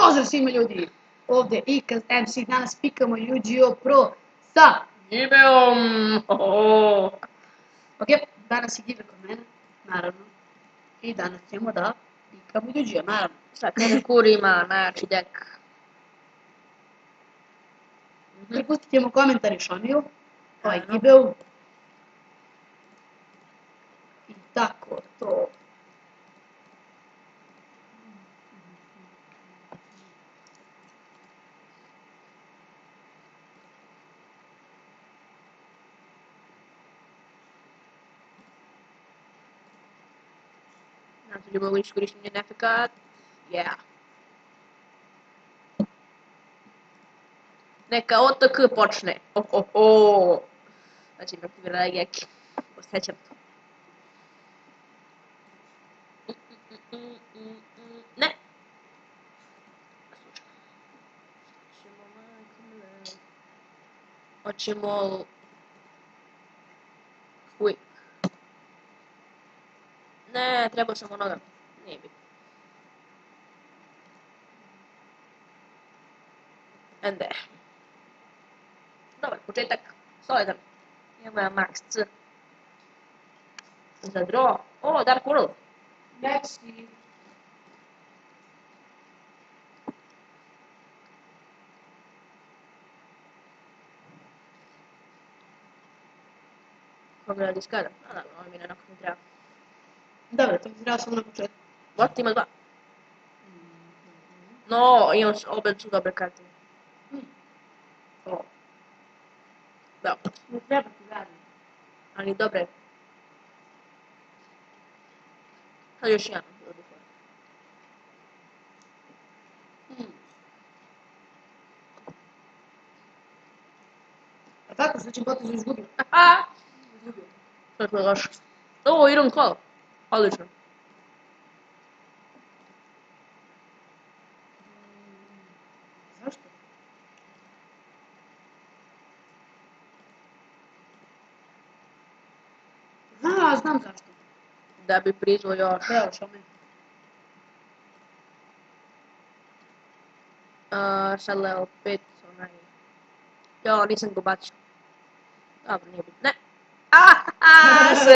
Pozdrav svima ljudi, ovdje Ikaz MC, danas pikamo Yu-Gi-Oh! Pro sa Gibeom. Ok, danas je Gibe kod mene, naravno. I danas ćemo da pikamo Yu-Gi-Oh! Naravno. Sa kurima, najjači dek. Prepustit ćemo komentar i Šoniju, Gibeu. I tako to. Znači ljubavo iskorištenje efekat. Yeah. Neka OTK počne. Znači me aktivirala Geki. Osjećam to. Ne. Hoćemo quick. Ne, treba sam onoga. Nije bitno. Ende. Dobar početak. Solidan. Imamo ja max C. Za draw. O, Dark World. Maxi. Koga diskada? A da, ovo mi ne treba. Dobro, to mi treba samo na početku. What, ima dva. No, imam obe su dobre karte. O. Da. Ne treba ti zadnje. Ali dobre. Sad još jedan. A tako, sljedećem potezu izgubio. Aha! Izgubio. Tako je loše. O, Iron Claw. Odlično. Zašto? Znam zašto. Da bi prizvao još. Evo, šome. Sad level 5, onaj. Jo, nisam ga bacio. Dobro, nije bitno. Ne.